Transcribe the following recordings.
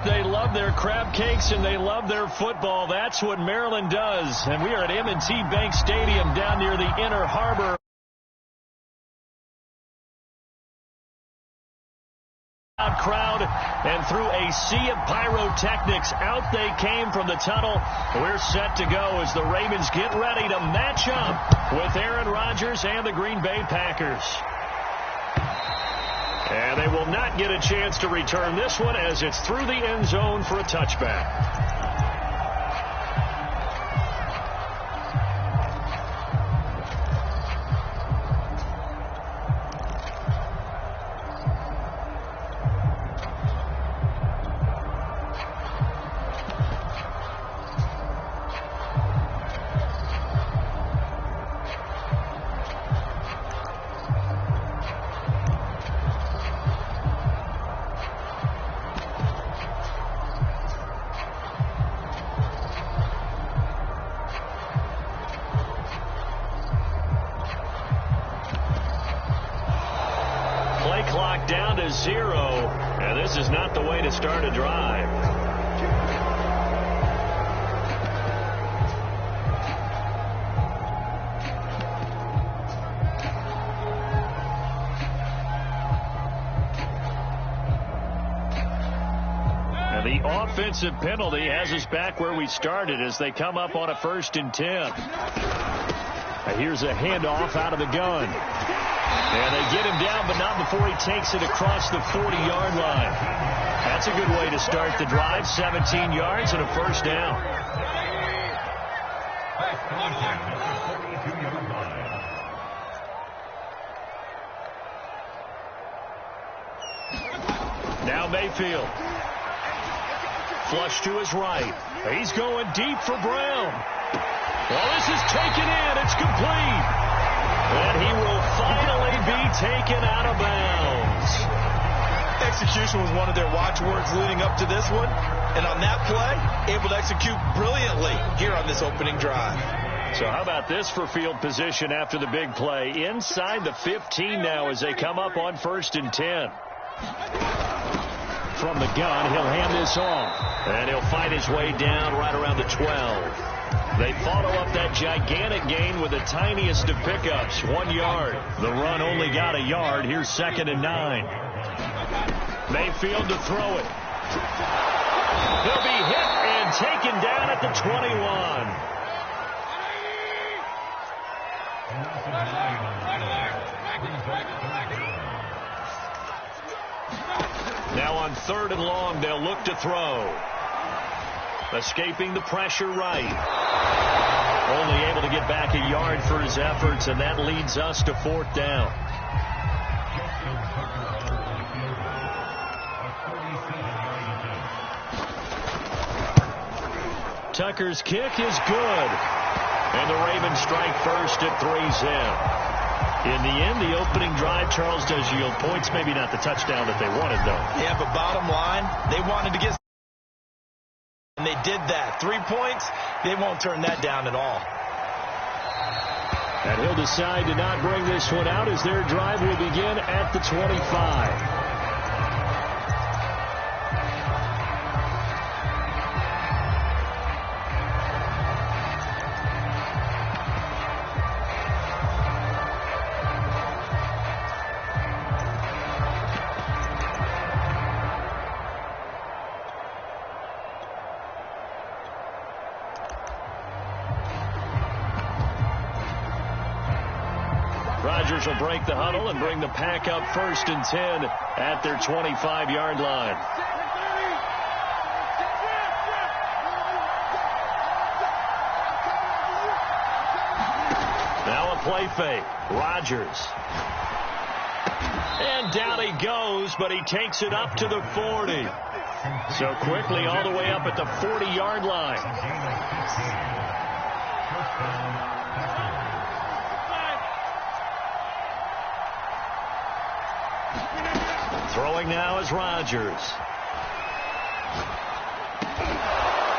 they love their crab cakes and they love their football. That's what Maryland does. And we are at M&T Bank Stadium down near the Inner Harbor. Crowd, and through a sea of pyrotechnics, out they came from the tunnel. We're set to go as the Ravens get ready to match up with Aaron Rodgers and the Green Bay Packers. And they will not get a chance to return this one as it's through the end zone for a touchback. Clock down to 0, and this is not the way to start a drive. And the offensive penalty has us back where we started as they come up on a 1st and 10. Here's a handoff out of the gun. And they get him down, but not before he takes it across the 40-yard line. That's a good way to start the drive. 17 yards and a 1st down. Now Mayfield. Flush to his right. He's going deep for Brown. Well, this is taken in. It's complete. And he will finally be taken out of bounds. Execution was one of their watchwords leading up to this one. And on that play, able to execute brilliantly here on this opening drive. So how about this for field position after the big play? Inside the 15 now as they come up on 1st and 10. From the gun, he'll hand this off. And he'll fight his way down right around the 12. They follow up that gigantic gain with the tiniest of pickups, 1 yard. The run only got a yard. Here's 2nd and 9. Mayfield to throw it. He'll be hit and taken down at the 21. Now on 3rd and long, they'll look to throw. Escaping the pressure right. Only able to get back a yard for his efforts, and that leads us to 4th down. Tucker's kick is good. And the Ravens strike first at 3's in. In the end, the opening drive, Charles, does yield points. Maybe not the touchdown that they wanted, though. Yeah, but bottom line, they wanted to get... And they did that. 3 points, they won't turn that down at all. And he'll decide to not bring this one out as their drive will begin at the 25. Rodgers will break the huddle and bring the pack up 1st and 10 at their 25-yard line. Now a play fake. Rodgers. And down he goes, but he takes it up to the 40. So quickly all the way up at the 40-yard line. Throwing now is Rodgers.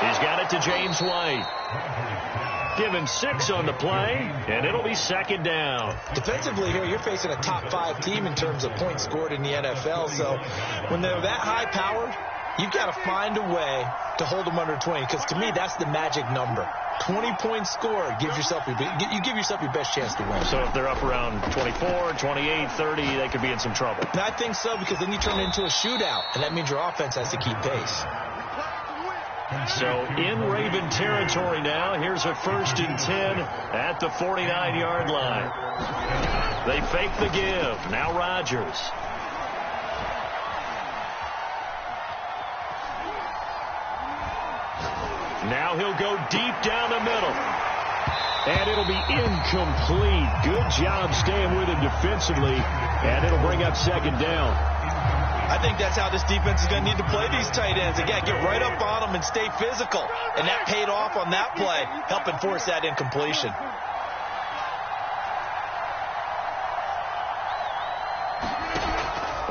He's got it to James White. Give him 6 on the play, and it'll be 2nd down. Defensively here, you're facing a top 5 team in terms of points scored in the NFL. So when they're that high-powered, You've got to find a way to hold them under 20, because to me, that's the magic number. 20-point score gives yourself you give yourself your best chance to win. So if they're up around 24, 28, 30, they could be in some trouble. And I think so, because then you turn it into a shootout, and that means your offense has to keep pace. So in Raven territory now, here's a 1st and 10 at the 49-yard line. They fake the give. Now Rodgers. Now he'll go deep down the middle. And it'll be incomplete. Good job staying with him defensively. And it'll bring up 2nd down. I think that's how this defense is going to need to play these tight ends. Again, get right up on them and stay physical. And that paid off on that play, helping force that incompletion.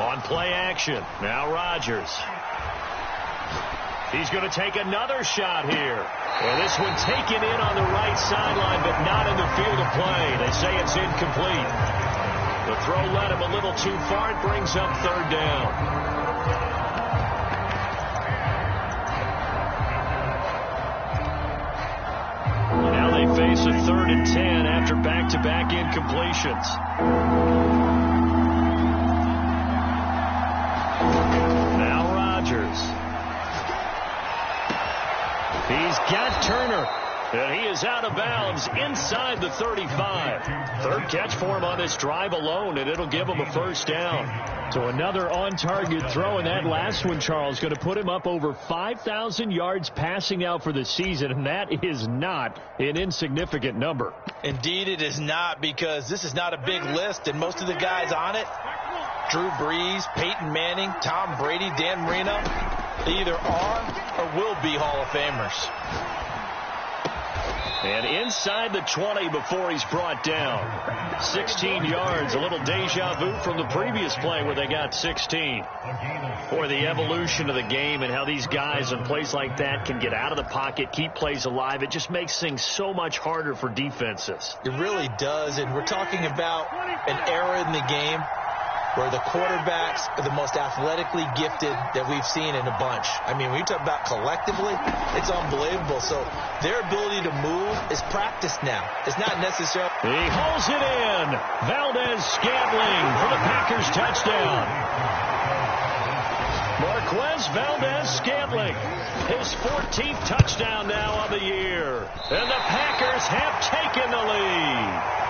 On play action. Now Rodgers. He's going to take another shot here. Well, this one taken in on the right sideline, but not in the field of play. They say it's incomplete. The throw led him a little too far. It brings up 3rd down. Now they face a 3rd and 10 after back-to-back incompletions. Now Rodgers. He's got Turner, and he is out of bounds inside the 35. 3rd catch for him on this drive alone, and it'll give him a 1st down. So another on-target throw, and that last one, Charles, going to put him up over 5,000 yards passing out for the season, and that is not an insignificant number. Indeed it is not, because this is not a big list, and most of the guys on it, Drew Brees, Peyton Manning, Tom Brady, Dan Marino, they either are or will be Hall of Famers. And inside the 20 before he's brought down. 16 yards, a little deja vu from the previous play where they got 16. Boy, the evolution of the game and how these guys in plays like that can get out of the pocket, keep plays alive, it just makes things so much harder for defenses. It really does, and we're talking about an era in the game where the quarterbacks are the most athletically gifted that we've seen in a bunch. I mean, when you talk about collectively, it's unbelievable. So their ability to move is practiced now. It's not necessarily. He hauls it in. Valdez-Scantling for the Packers touchdown. Marquez Valdez-Scantling, his 14th touchdown now on the year. And the Packers have taken the lead.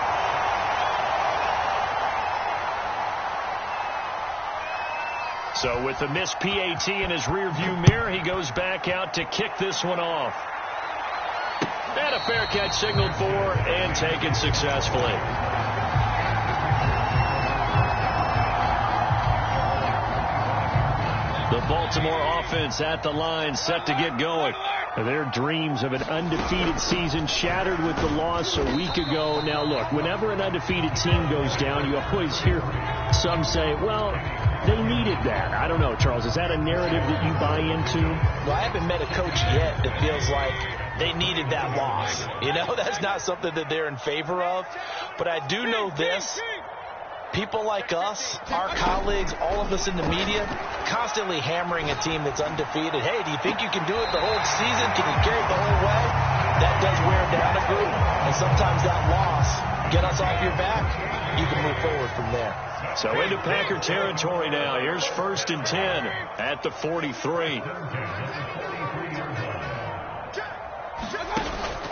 So with the missed PAT in his rearview mirror, he goes back out to kick this one off. And a fair catch signaled for and taken successfully. The Baltimore offense at the line, set to get going. Their dreams of an undefeated season shattered with the loss a week ago. Now, look, whenever an undefeated team goes down, you always hear some say, well, they needed that. I don't know, Charles. Is that a narrative that you buy into? Well, I haven't met a coach yet that feels like they needed that loss. You know, that's not something that they're in favor of. But I do know this. People like us, our colleagues, all of us in the media, constantly hammering a team that's undefeated. Hey, do you think you can do it the whole season? Can you carry it the whole way? That does wear down a group. And sometimes that loss, get us off your back, you can move forward from there. So into Packer territory now. Here's 1st and 10 at the 43.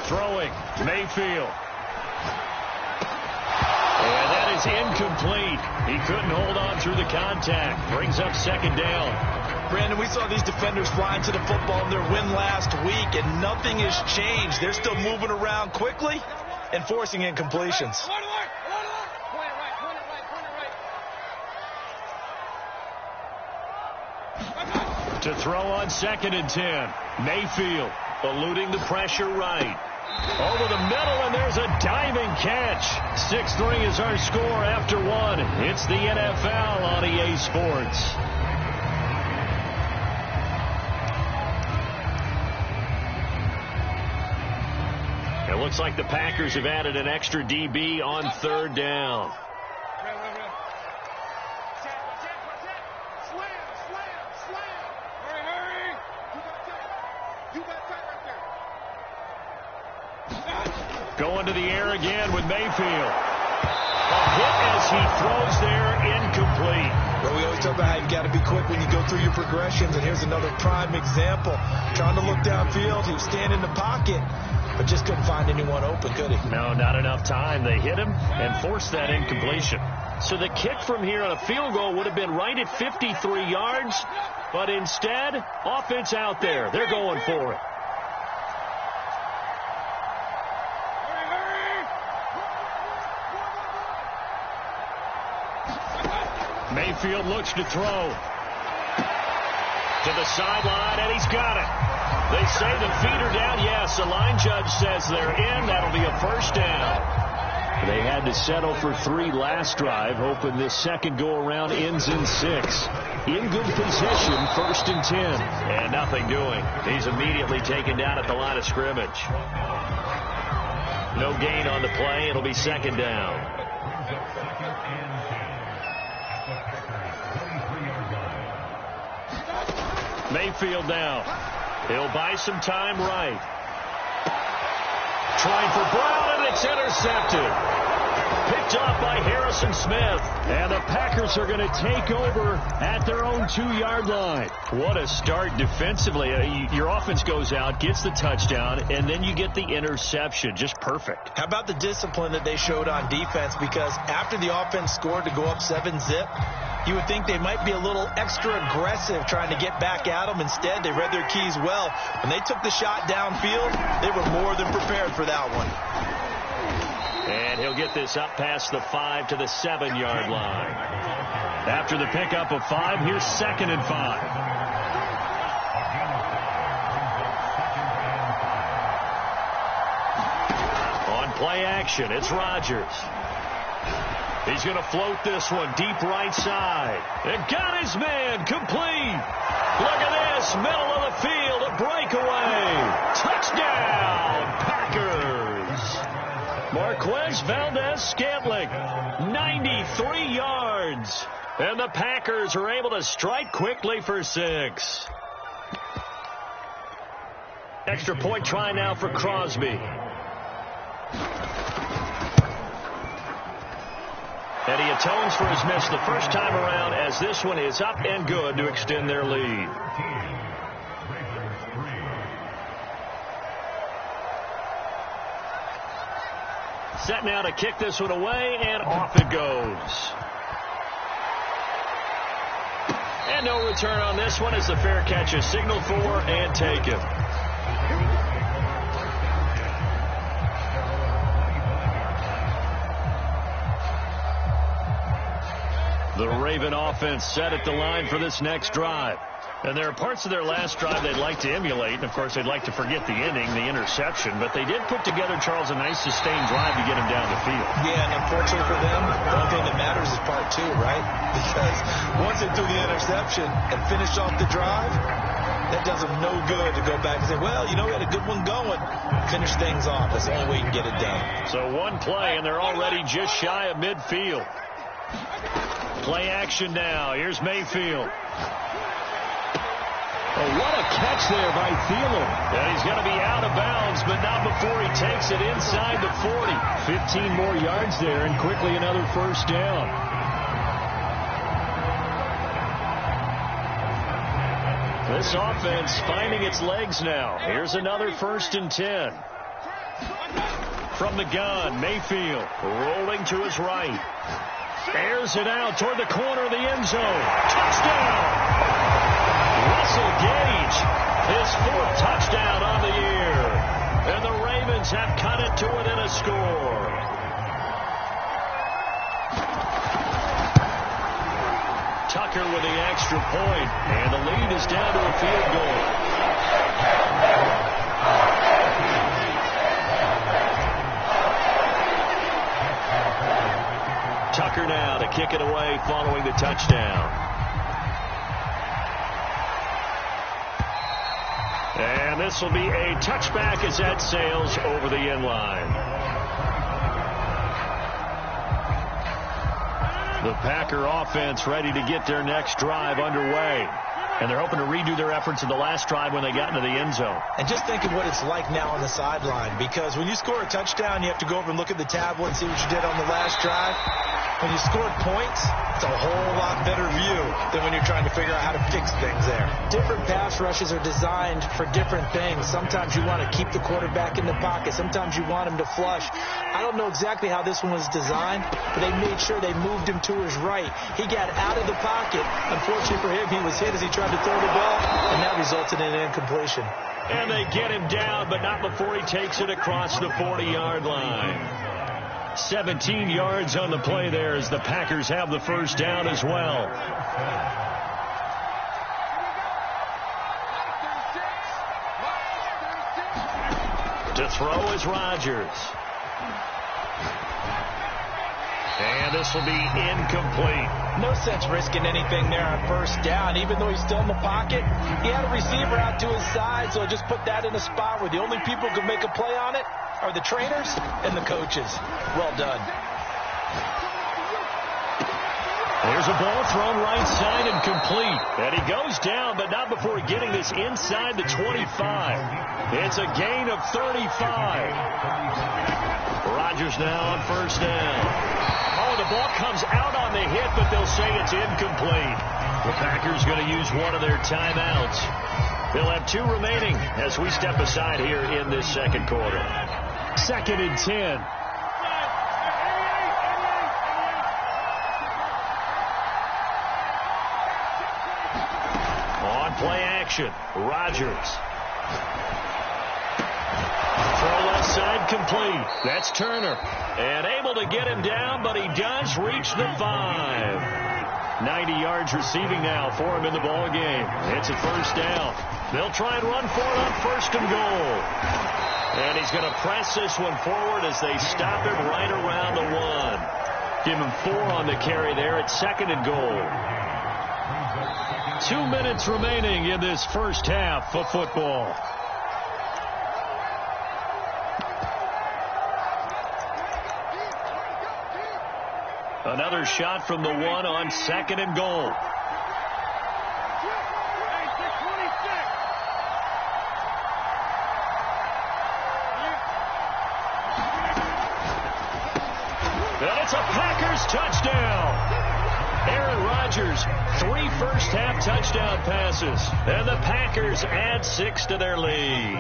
Throwing, Mayfield. And that is incomplete. He couldn't hold on through the contact. Brings up 2nd down. Brandon, we saw these defenders flying to the football in their win last week, and nothing has changed. They're still moving around quickly and forcing incompletions. To throw on 2nd and 10. Mayfield eluding the pressure right. Over the middle, and there's a diving catch. 6-3 is our score after one. It's the NFL on EA Sports. It looks like the Packers have added an extra DB on 3rd down. Going to the air again with Mayfield. A hit as he throws there, incomplete. Well, we always talk about how you got to be quick when you go through your progressions, and here's another prime example. Trying to look downfield, he was standing in the pocket, but just couldn't find anyone open, could he? No, not enough time. They hit him and forced that incompletion. So the kick from here on a field goal would have been right at 53 yards, but instead, offense out there. They're going for it. Mayfield looks to throw. To the sideline, and he's got it. They say the feet are down. Yes, the line judge says they're in. That'll be a first down. They had to settle for 3 last drive, hoping this second go-around ends in 6. In good position, 1st and 10. And nothing doing. He's immediately taken down at the line of scrimmage. No gain on the play. It'll be 2nd down. Mayfield now. He'll buy some time right. Trying for Brown, and it's intercepted. Picked off by Harrison Smith. And the Packers are going to take over at their own 2-yard line. What a start defensively. Your offense goes out, gets the touchdown, and then you get the interception. Just perfect. How about the discipline that they showed on defense? Because after the offense scored to go up 7-zip, you would think they might be a little extra aggressive trying to get back at them. Instead, they read their keys well. When they took the shot downfield, they were more than prepared for that one. And he'll get this up past the 5 to the 7-yard line. After the pickup of 5, here's 2nd and 5. On play action, it's Rodgers. He's going to float this one deep right side. And got his man complete. Look at this, middle of the field, a breakaway. Touchdown, Packers. Marquez Valdez-Scantling, 93 yards. And the Packers are able to strike quickly for 6. Extra point try now for Crosby. And he atones for his miss the first time around, as this one is up and good to extend their lead. Set now to kick this one away, and off it goes. And no return on this one as the fair catch is signaled for and taken. The Raven offense set at the line for this next drive. And there are parts of their last drive they'd like to emulate. And, of course, they'd like to forget the inning, the interception. But they did put together, Charles, a nice sustained drive to get him down the field. Yeah, and unfortunately for them, the only thing that matters is part 2, right? Because once they threw the interception and finished off the drive, that does them no good to go back and say, well, you know, we had a good one going. Finish things off. That's the only way you can get it done. So one play, and they're already just shy of midfield. Play action now. Here's Mayfield. Oh, what a catch there by Thielen. And he's going to be out of bounds, but not before he takes it inside the 40. 15 more yards there, and quickly another first down. This offense finding its legs now. Here's another 1st and 10. From the gun, Mayfield rolling to his right. Airs it out toward the corner of the end zone. Touchdown! Russell Gage, his 4th touchdown on the year. And the Ravens have cut it to within a score. Tucker with the extra point, and the lead is down to a field goal. Tucker now to kick it away following the touchdown. And this will be a touchback as that sails over the end line. The Packer offense ready to get their next drive underway. And they're hoping to redo their efforts in the last drive when they got into the end zone. And just think of what it's like now on the sideline, because when you score a touchdown, you have to go over and look at the tablet and see what you did on the last drive. When you scored points, it's a whole lot better view than when you're trying to figure out how to fix things there. Different pass rushes are designed for different things. Sometimes you want to keep the quarterback in the pocket. Sometimes you want him to flush. I don't know exactly how this one was designed, but they made sure they moved him to his right. He got out of the pocket. Unfortunately for him, he was hit as he tried to throw the ball, and that resulted in an incompletion. And they get him down, but not before he takes it across the 40-yard line. 17 yards on the play there as the Packers have the first down as well. To throw is Rodgers. And this will be incomplete. No sense risking anything there on first down. Even though he's still in the pocket, he had a receiver out to his side, so just put that in a spot where the only people who can make a play on it are the trainers and the coaches. Well done. There's a ball thrown right side and complete. And he goes down, but not before getting this inside the 25. It's a gain of 35. Rodgers now on first down. Oh, the ball comes out on the hit, but they'll say it's incomplete. The Packers going to use one of their timeouts. They'll have 2 remaining as we step aside here in this second quarter. 2nd and 10. On play action, Rodgers. Throw left side complete. That's Turner. And able to get him down, but he does reach the 5. 90 yards receiving now for him in the ball game. It's a first down. They'll try and run for it on 1st and goal. And he's going to press this one forward as they stop him right around the 1. Give him 4 on the carry there at 2nd and goal. 2 minutes remaining in this first half of football. Another shot from the 1 on 2nd and goal. And it's a Packers touchdown. Aaron Rodgers, 3 first-half touchdown passes. And the Packers add 6 to their lead.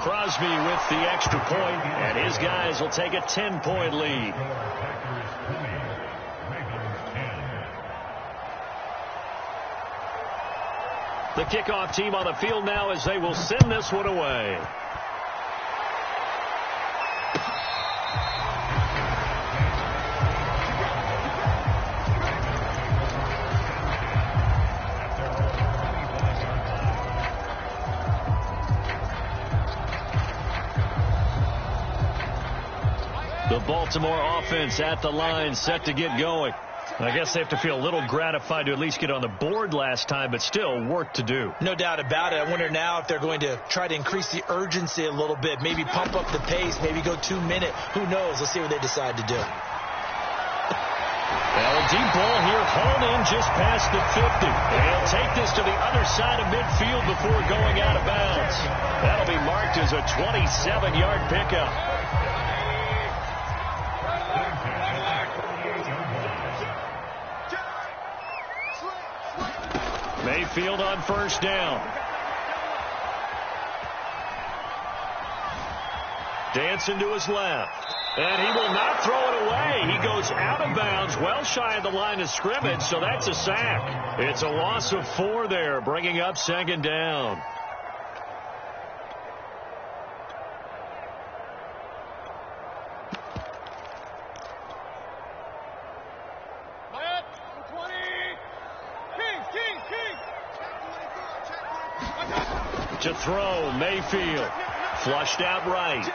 Crosby with the extra point, and his guys will take a 10-point lead. The kickoff team on the field now as they will send this one away. The Baltimore offense at the line, set to get going. I guess they have to feel a little gratified to at least get on the board last time, but still work to do. No doubt about it. I wonder now if they're going to try to increase the urgency a little bit, maybe pump up the pace, maybe go 2 minute. Who knows? Let's see what they decide to do. Well, a deep ball here, hauled in just past the 50. They'll take this to the other side of midfield before going out of bounds. That'll be marked as a 27-yard pickup. Mayfield on first down. Dancing to his left. And he will not throw it away. He goes out of bounds, well shy of the line of scrimmage, so that's a sack. It's a loss of 4 there, bringing up 2nd down. To throw, Mayfield. Flushed out right.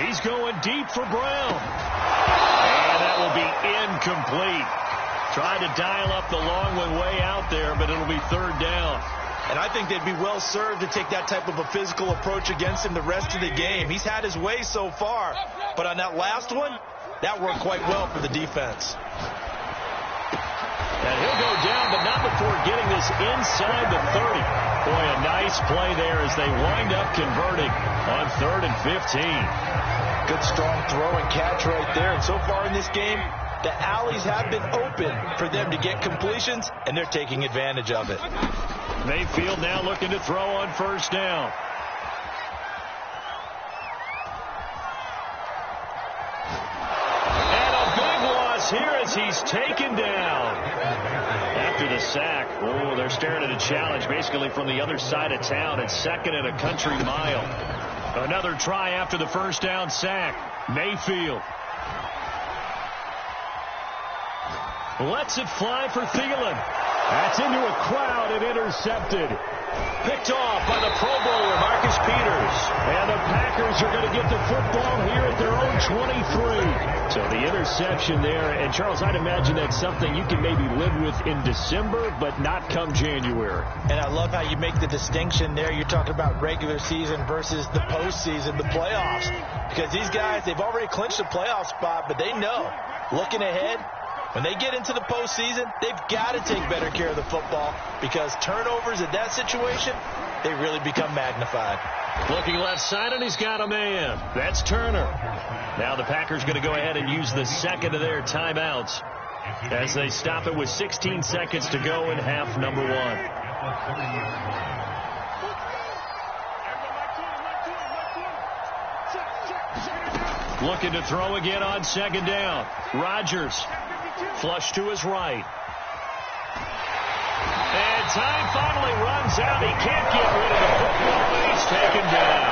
He's going deep for Brown. And that will be incomplete. Tried to dial up the long one way out there, but it'll be 3rd down. And I think they'd be well served to take that type of a physical approach against him the rest of the game. He's had his way so far, but on that last one, that worked quite well for the defense. And he'll go down, but not before getting this inside the 30. Boy, a nice play there as they wind up converting on 3rd and 15. Good strong throw and catch right there. And so far in this game, the alleys have been open for them to get completions, and they're taking advantage of it. Mayfield now looking to throw on 1st down. And a big loss here as he's taken down. After the sack, oh, they're staring at a challenge basically from the other side of town. It's 2nd and a country mile. Another try after the 1st down sack. Mayfield lets it fly for Thielen. That's into a crowd and intercepted. Picked off by the Pro Bowler, Marcus Peters. And the Packers are going to get the football here at their own 23. So the interception there. And, Charles, I'd imagine that's something you can maybe live with in December, but not come January. And I love how you make the distinction there. You're talking about regular season versus the postseason, the playoffs. Because these guys, they've already clinched a playoff spot, but they know, looking ahead, when they get into the postseason, they've got to take better care of the football because turnovers in that situation, they really become magnified. Looking left side, and he's got a man. That's Turner. Now the Packers going to go ahead and use the 2nd of their timeouts as they stop it with 16 seconds to go in half number 1. Looking to throw again on 2nd down. Rodgers. Flush to his right. And time finally runs out. He can't get rid of the football, and he's taken down.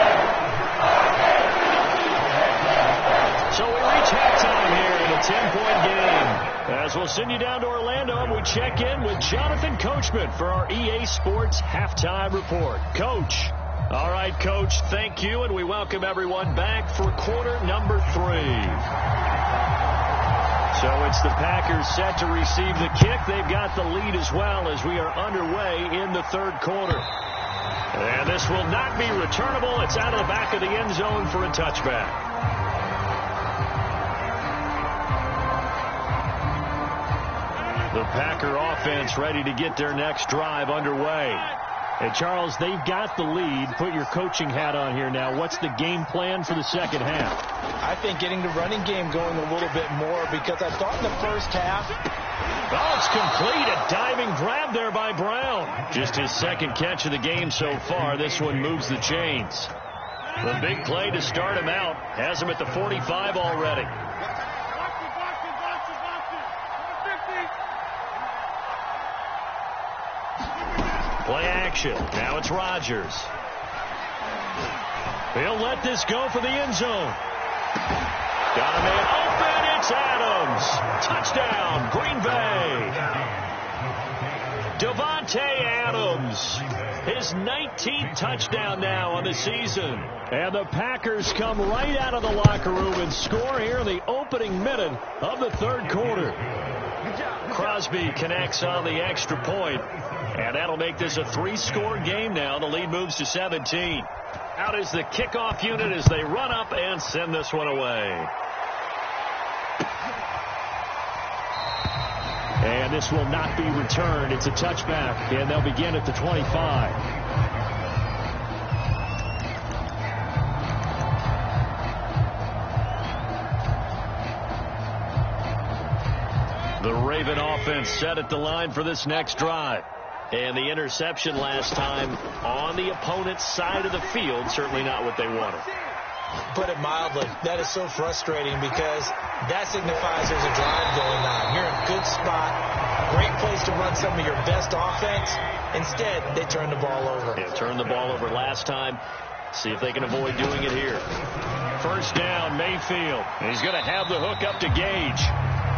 So we reach halftime here in a 10-point game. As we'll send you down to Orlando, and we check in with Jonathan Coachman for our EA Sports Halftime Report. Coach. All right, Coach, thank you, and we welcome everyone back for quarter number 3. So it's the Packers set to receive the kick. They've got the lead as well as we are underway in the 3rd quarter. And this will not be returnable. It's out of the back of the end zone for a touchback. The Packer offense ready to get their next drive underway. And, Charles, they've got the lead. Put your coaching hat on here now. What's the game plan for the 2nd half? I think getting the running game going a little bit more because I thought in the first half. Oh, it's complete. A diving grab there by Brown. Just his 2nd catch of the game so far. This one moves the chains. The big play to start him out. Has him at the 45 already. Play action. Now it's Rodgers. He'll let this go for the end zone. Got a man open. It's Adams. Touchdown, Green Bay. Devontae Adams. His 19th touchdown now on the season. And the Packers come right out of the locker room and score here in the opening minute of the 3rd quarter. Crosby connects on the extra point. And that'll make this a 3-score game now. The lead moves to 17. Out is the kickoff unit as they run up and send this one away. And this will not be returned. It's a touchback, and they'll begin at the 25. The Raven offense set at the line for this next drive. And the interception last time on the opponent's side of the field, certainly not what they wanted. Put it mildly, that is so frustrating because that signifies there's a drive going on. You're in a good spot, great place to run some of your best offense. Instead, they turn the ball over. Yeah, turned the ball over last time. See if they can avoid doing it here. 1st down, Mayfield. He's going to have the hook up to Gage.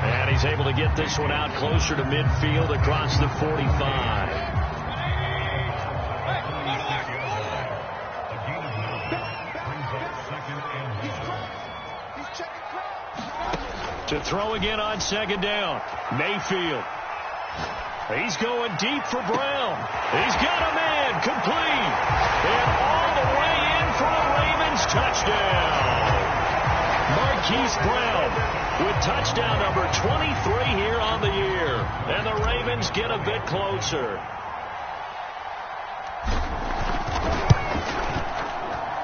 And he's able to get this one out closer to midfield across the 45. To throw again on 2nd down. Mayfield. He's going deep for Brown. He's got a man complete. And all the way in for a Ravens touchdown. Marquise Brown with touchdown number 23 here on the year. And the Ravens get a bit closer.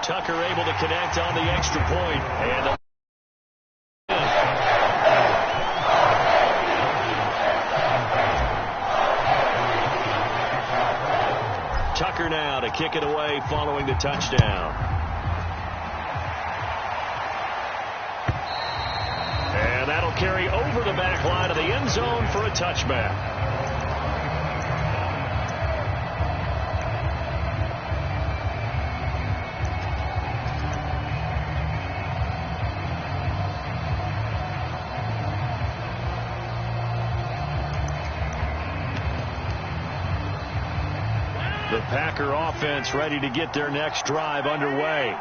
Tucker able to connect on the extra point. And Tucker now to kick it away following the touchdown. And that'll carry over the back line of the end zone for a touchback. The Packer offense ready to get their next drive underway.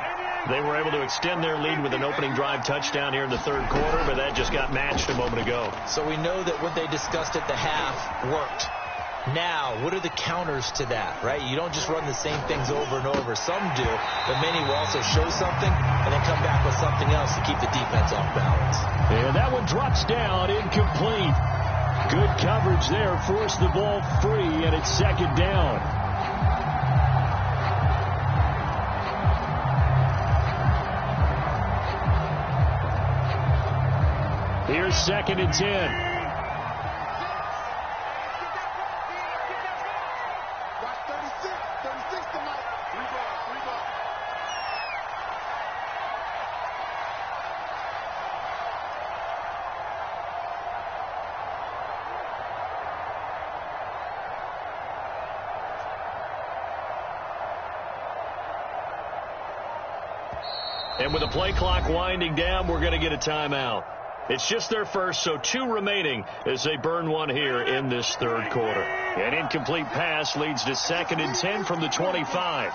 They were able to extend their lead with an opening drive touchdown here in the third quarter, but that just got matched a moment ago. So we know that what they discussed at the half worked. Now, what are the counters to that, right? You don't just run the same things over and over. Some do, but many will also show something and then come back with something else to keep the defense off balance. And that one drops down, incomplete. Good coverage there, forced the ball free, and it's second down. Here's second and 10. And with the play clock winding down, we're going to get a timeout. It's just their first, so 2 remaining as they burn one here in this third quarter. An incomplete pass leads to second and 10 from the 25.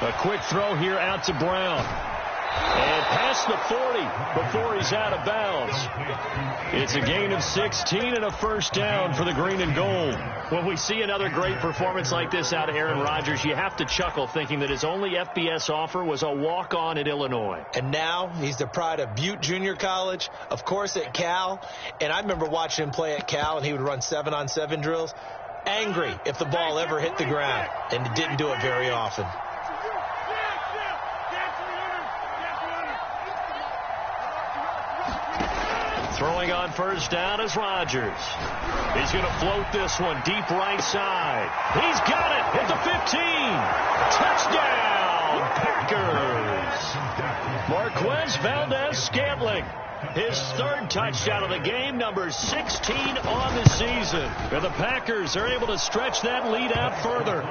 A quick throw here out to Brown. And past the 40 before he's out of bounds. It's a gain of 16 and a first down for the green and gold. When we see another great performance like this out of Aaron Rodgers, you have to chuckle thinking that his only FBS offer was a walk-on at Illinois. And now he's the pride of Butte Junior College, of course at Cal. And I remember watching him play at Cal, and he would run 7-on-7 drills. Angry if the ball ever hit the ground, and it didn't do it very often. Throwing on first down is Rodgers. He's going to float this one deep right side. He's got it at the 15. Touchdown, Packers. Marquez Valdez-Scantling. His third touchdown of the game, number 16 on the season. And the Packers are able to stretch that lead out further.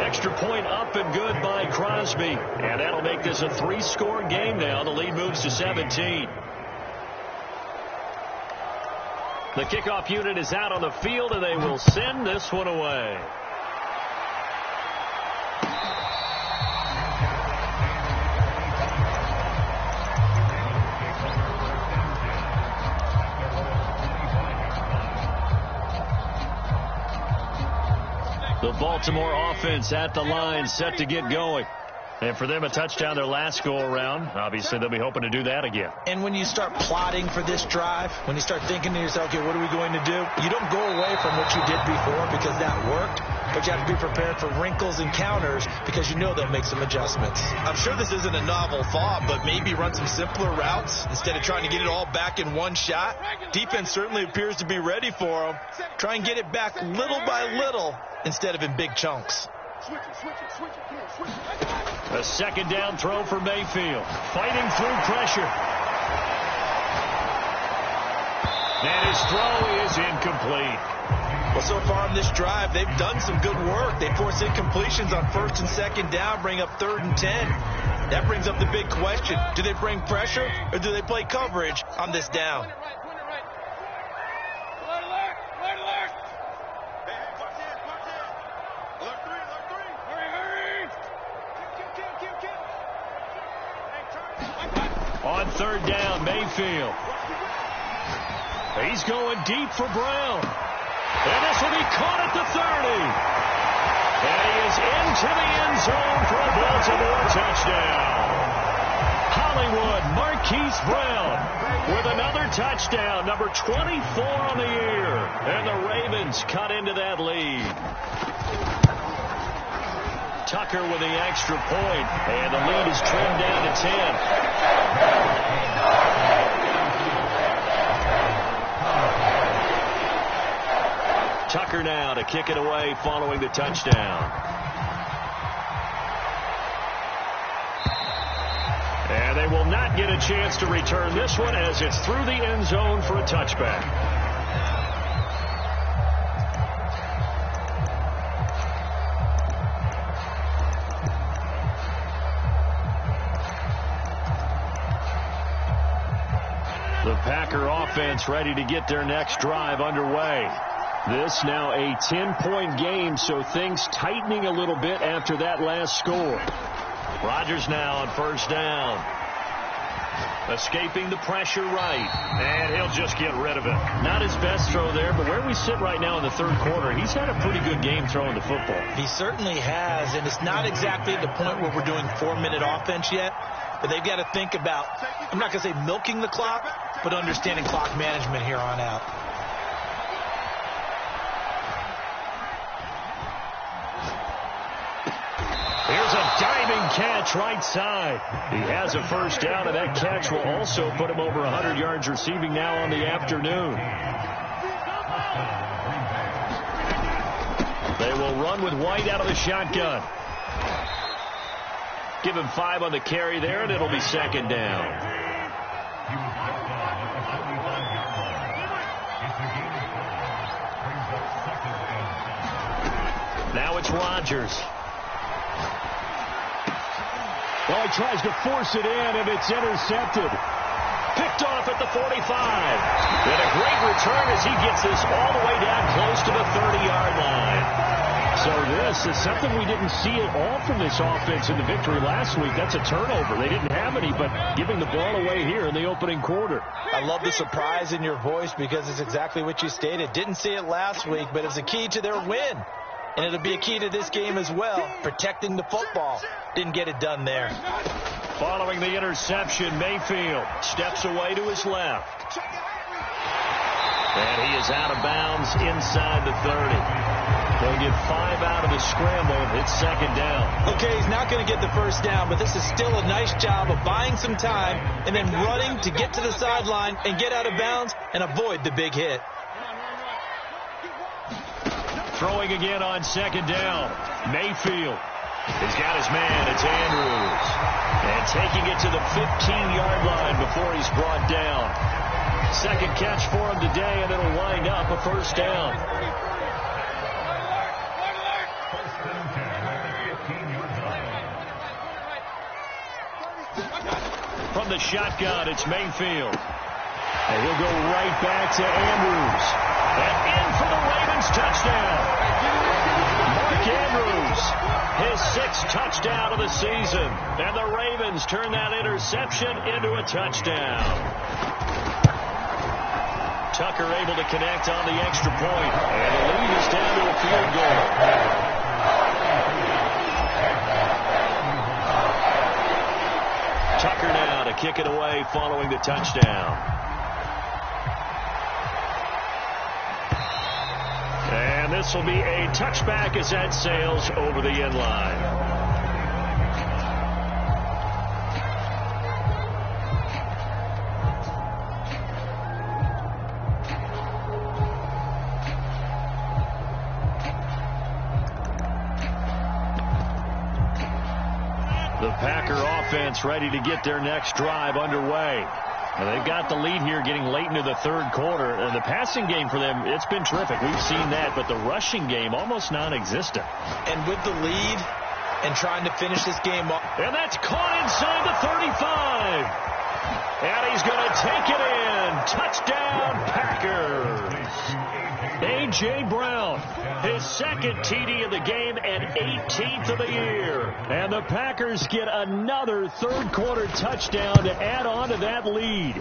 Extra point up and good by Crosby. And that'll make this a 3-score game now. The lead moves to 17. The kickoff unit is out on the field, and they will send this one away. The Baltimore offense at the line, set to get going. And for them, a touchdown their last go-around. Obviously, they'll be hoping to do that again. And when you start plotting for this drive, when you start thinking to yourself, okay, what are we going to do? You don't go away from what you did before because that worked, but you have to be prepared for wrinkles and counters because you know they'll make some adjustments. I'm sure this isn't a novel thought, but maybe run some simpler routes instead of trying to get it all back in one shot. Defense certainly appears to be ready for them. Try and get it back little by little instead of in big chunks. A second down throw for Mayfield. Fighting through pressure. And his throw is incomplete. Well, so far on this drive, they've done some good work. They force incompletions on first and second down, bring up 3rd and 10. That brings up the big question. Do they bring pressure or do they play coverage on this down? On 3rd down, Mayfield. He's going deep for Brown. And this will be caught at the 30. And he is into the end zone for a Baltimore touchdown. Hollywood Marquise Brown with another touchdown, number 24 on the year. And the Ravens cut into that lead. Tucker with the extra point, and the lead is trimmed down to 10. Tucker now to kick it away following the touchdown. And they will not get a chance to return this one as it's through the end zone for a touchback. The Packer offense ready to get their next drive underway. This now a 10-point game, so things tightening a little bit after that last score. Rodgers now on first down. Escaping the pressure right. And he'll just get rid of it. Not his best throw there, but where we sit right now in the third quarter, he's had a pretty good game throwing the football. He certainly has, and it's not exactly at the point where we're doing 4-minute offense yet, but they've got to think about, I'm not going to say milking the clock, but understanding clock management here on out. Here's a diving catch right side. He has a first down, and that catch will also put him over 100 yards receiving now on the afternoon. They will run with White out of the shotgun. Give him 5 on the carry there, and it'll be second down. Now it's Rodgers. Well, he tries to force it in, and it's intercepted. Picked off at the 45. And a great return as he gets this all the way down close to the 30-yard line. So this is something we didn't see at all from this offense in the victory last week. That's a turnover. They didn't have any, but giving the ball away here in the opening quarter. I love the surprise in your voice because it's exactly what you stated. Didn't see it last week, but it's a key to their win. And it'll be a key to this game as well, protecting the football. Didn't get it done there. Following the interception, Mayfield steps away to his left. And he is out of bounds inside the 30. They'll get 5 out of the scramble. It's second down. Okay, he's not going to get the first down, but this is still a nice job of buying some time and then running to get to the sideline and get out of bounds and avoid the big hit. Throwing again on second down. Mayfield. He's got his man. It's Andrews. And taking it to the 15-yard line before he's brought down. Second catch for him today, and it'll wind up a first down. From the shotgun, it's Mayfield. And he'll go right back to Andrews. And in for the Ravens touchdown. Mark Andrews, his 6th touchdown of the season. And the Ravens turn that interception into a touchdown. Tucker able to connect on the extra point. And the lead is down to a field goal. Tucker now to kick it away following the touchdown. And this will be a touchback as that sails over the end line. The Packer offense ready to get their next drive underway. Now they've got the lead here getting late into the third quarter. And the passing game for them, it's been terrific. We've seen that, but the rushing game almost non-existent. And with the lead and trying to finish this game off. And that's caught inside the 35. And he's going to take it in. Touchdown, Packers. A.J. Brown, his 2nd TD of the game and 18th of the year. And the Packers get another third-quarter touchdown to add on to that lead.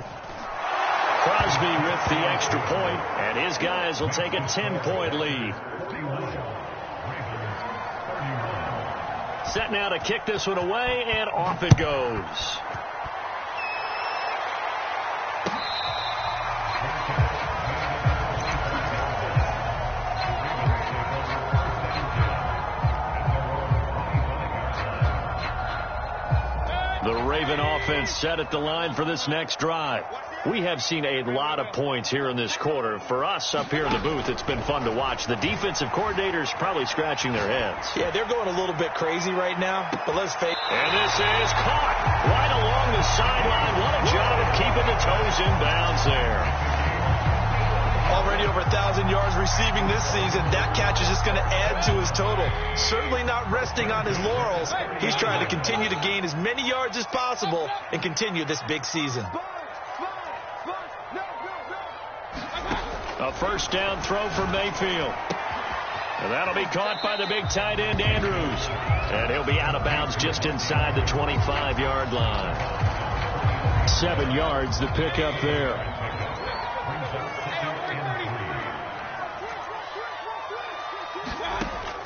Crosby with the extra point, and his guys will take a 10-point lead. Set now to kick this one away, and off it goes. The Raven offense set at the line for this next drive. We have seen a lot of points here in this quarter. For us up here in the booth, it's been fun to watch. The defensive coordinators probably scratching their heads. Yeah, they're going a little bit crazy right now, but let's face it. And this is caught right along the sideline. What a job of keeping the toes in bounds there. Already over 1,000 yards receiving this season. That catch is just going to add to his total. Certainly not resting on his laurels. He's trying to continue to gain as many yards as possible and continue this big season. A first down throw for Mayfield. And that'll be caught by the big tight end, Andrews. And he'll be out of bounds just inside the 25-yard line. 7 yards, the pickup there.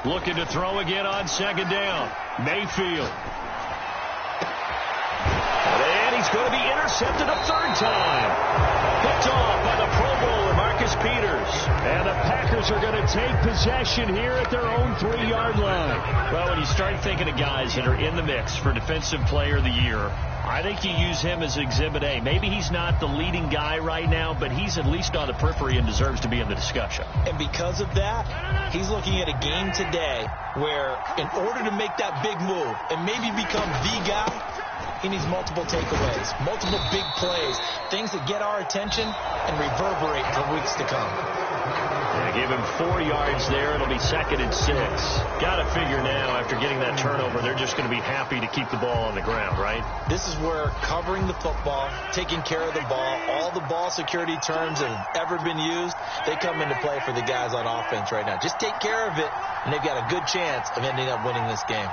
Looking to throw again on second down. Mayfield. And he's going to be intercepted a third time. Picked off by the Pro Bowler, Marcus Peters. And the Packers are going to take possession here at their own 3-yard line. Well, when you start thinking of guys that are in the mix for Defensive Player of the Year, I think you use him as Exhibit A. Maybe he's not the leading guy right now, but he's at least on the periphery and deserves to be in the discussion. And because of that, he's looking at a game today where in order to make that big move and maybe become the guy, he needs multiple takeaways, multiple big plays, things that get our attention and reverberate for weeks to come. Give him 4 yards there. It'll be 2nd and 6. Got to figure now, after getting that turnover, they're just going to be happy to keep the ball on the ground, right? This is where covering the football, taking care of the ball, all the ball security terms that have ever been used, they come into play for the guys on offense right now. Just take care of it, and they've got a good chance of ending up winning this game.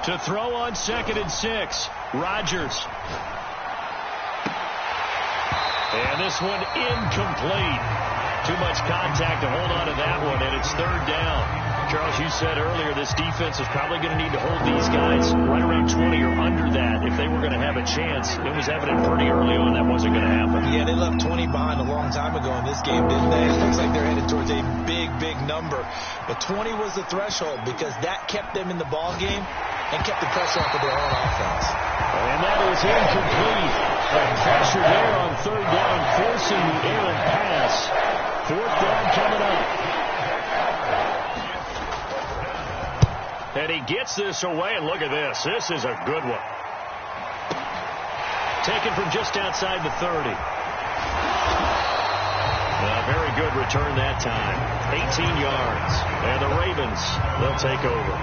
To throw on 2nd and 6, Rodgers. And this one incomplete. Too much contact to hold on to that one, and it's 3rd down. Charles, you said earlier this defense is probably going to need to hold these guys right around 20 or under that if they were going to have a chance. It was evident pretty early on that wasn't going to happen. Yeah, they left 20 behind a long time ago in this game, didn't they? It looks like they're headed towards a big, big number. But 20 was the threshold because that kept them in the ball game and kept the pressure off of their own offense. And that is incomplete. Pressure there on 3rd down, forcing the errant pass. 4th down coming up. And he gets this away, and look at this. This is a good one. Taken from just outside the 30. A very good return that time. 18 yards. And the Ravens, they'll take over.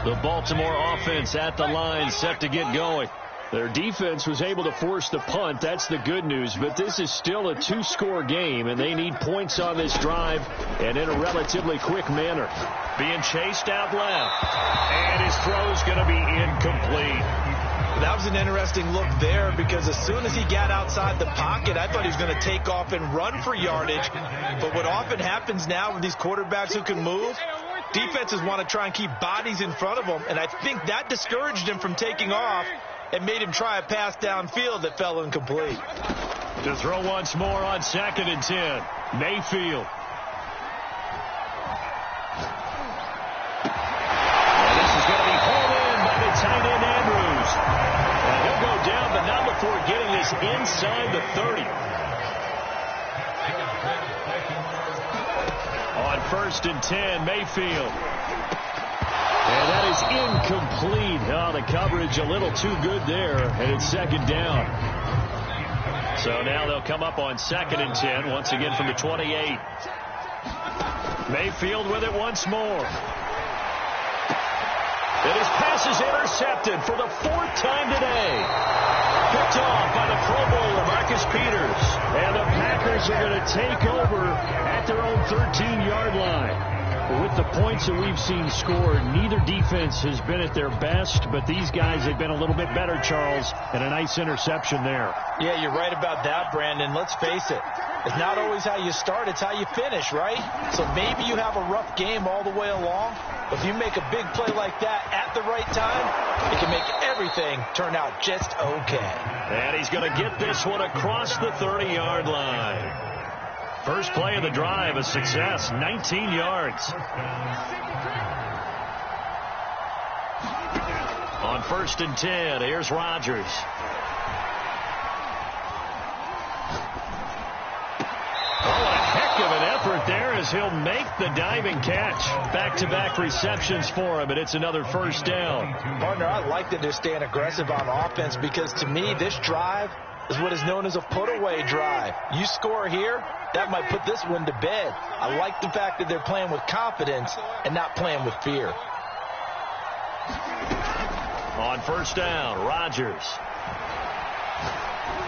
The Baltimore offense at the line, set to get going. Their defense was able to force the punt. That's the good news. But this is still a 2-score game, and they need points on this drive and in a relatively quick manner. Being chased out left. And his throw's going to be incomplete. That was an interesting look there because as soon as he got outside the pocket, I thought he was going to take off and run for yardage. But what often happens now with these quarterbacks who can move, defenses want to try and keep bodies in front of them, and I think that discouraged him from taking off and made him try a pass downfield that fell incomplete. To throw once more on 2nd and 10, Mayfield. And this is going to be hauled in by the tight end, Andrews. And he'll go down, but not before getting this inside the 30. On 1st and 10, Mayfield. And that is incomplete. Oh, the coverage a little too good there, and it's 2nd down. So now they'll come up on 2nd and 10, once again from the 28. Mayfield with it once more. And his pass is intercepted for the 4th time today. Picked off by the Pro Bowler, Marcus Peters. And the Packers are going to take over at their own 13-yard line. With the points that we've seen scored, neither defense has been at their best, but these guys have been a little bit better, Charles, and a nice interception there. Yeah, you're right about that, Brandon. Let's face it. It's not always how you start, it's how you finish, right? So maybe you have a rough game all the way along, but if you make a big play like that at the right time, it can make everything turn out just okay. And he's going to get this one across the 30-yard line. First play of the drive, a success, 19 yards. On 1st and 10, here's Rodgers. Of an effort there as he'll make the diving catch. Back-to-back receptions for him, and it's another first down. Partner, I like that they're staying aggressive on offense because to me, this drive is what is known as a put-away drive. You score here, that might put this one to bed. I like the fact that they're playing with confidence and not playing with fear. On first down, Rodgers.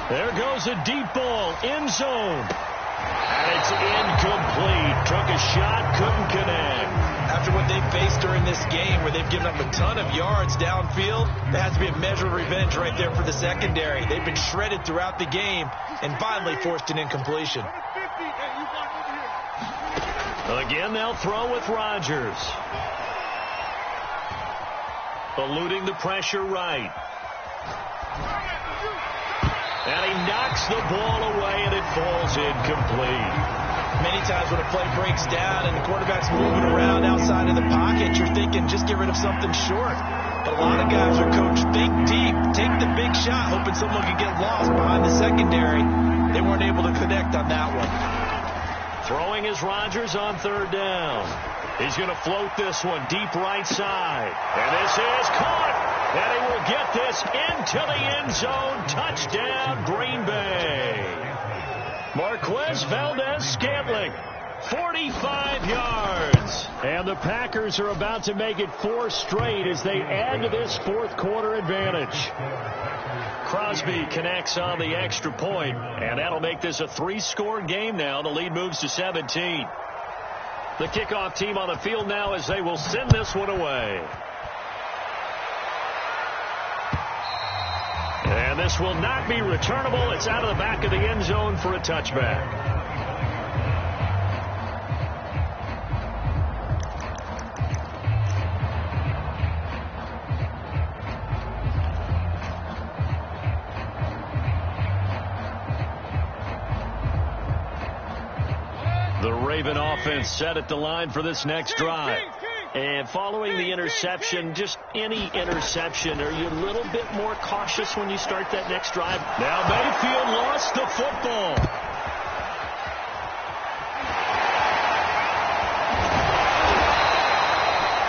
There goes a deep ball, end zone. And it's incomplete. Took a shot, couldn't connect. After what they faced during this game where they've given up a ton of yards downfield, there has to be a measure of revenge right there for the secondary. They've been shredded throughout the game and finally forced an incompletion. Again, they'll throw with Rodgers. Eluding the pressure right. And he knocks the ball away, and it falls incomplete. Many times when a play breaks down and the quarterback's moving around outside of the pocket, you're thinking just get rid of something short. But a lot of guys are coached, think deep, take the big shot, hoping someone can get lost behind the secondary. They weren't able to connect on that one. Throwing is Rodgers on 3rd down. He's going to float this one deep right side. And this is caught. And he will get this into the end zone. Touchdown, Green Bay. Marquez Valdez-Scantling, 45 yards. And the Packers are about to make it 4 straight as they add to this 4th quarter advantage. Crosby connects on the extra point, and that'll make this a 3-score game now. The lead moves to 17. The kickoff team on the field now as they will send this one away. And this will not be returnable. It's out of the back of the end zone for a touchback. The Raven offense set at the line for this next drive. And following the interception, just any interception, are you a little bit more cautious when you start that next drive? Now Mayfield lost the football.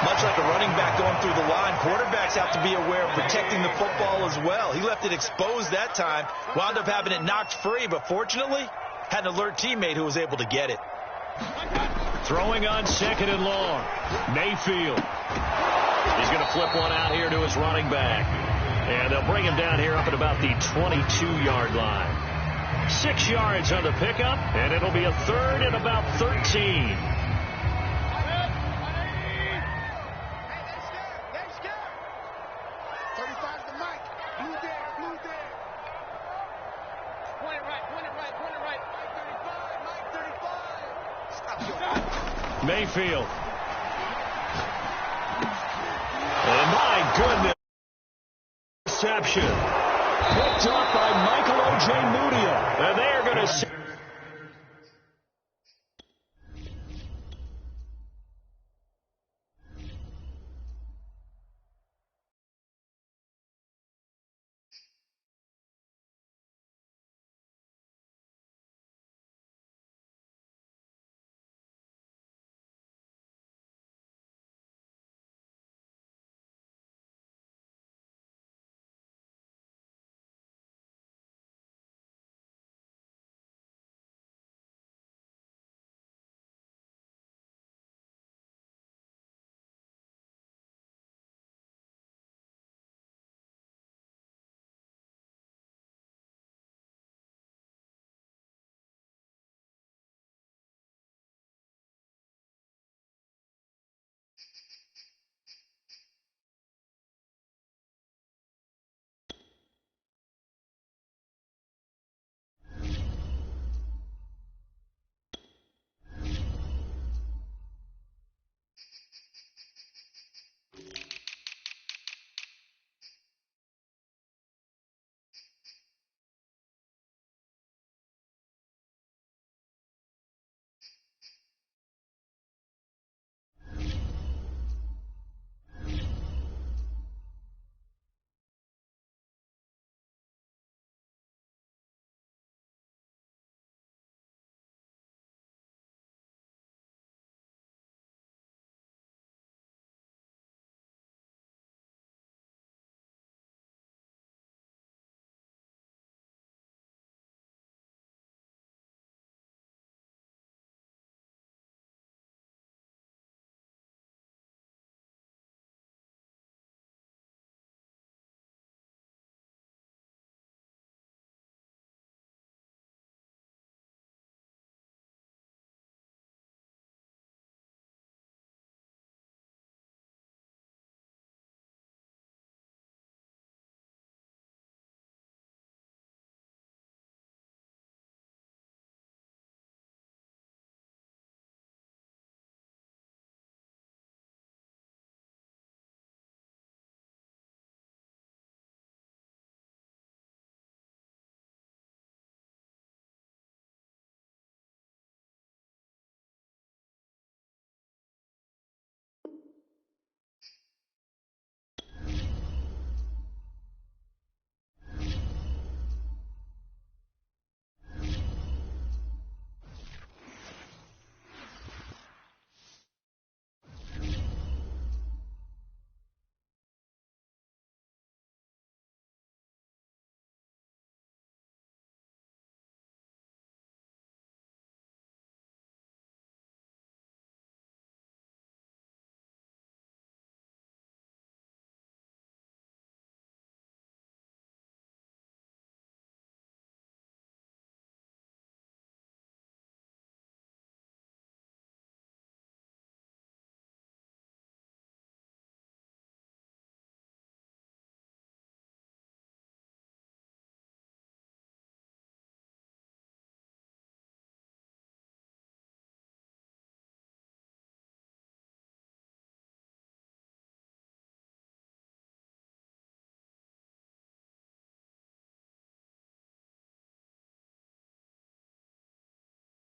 Much like a running back going through the line, quarterbacks have to be aware of protecting the football as well. He left it exposed that time, wound up having it knocked free, but fortunately had an alert teammate who was able to get it. Throwing on 2nd and long. Mayfield. He's going to flip one out here to his running back. And they'll bring him down here up at about the 22-yard line. 6 yards on the pickup, and it'll be a 3rd and about 13. Mayfield. And my goodness. Reception. Picked up by Michael O.J. Mudia. And they are going to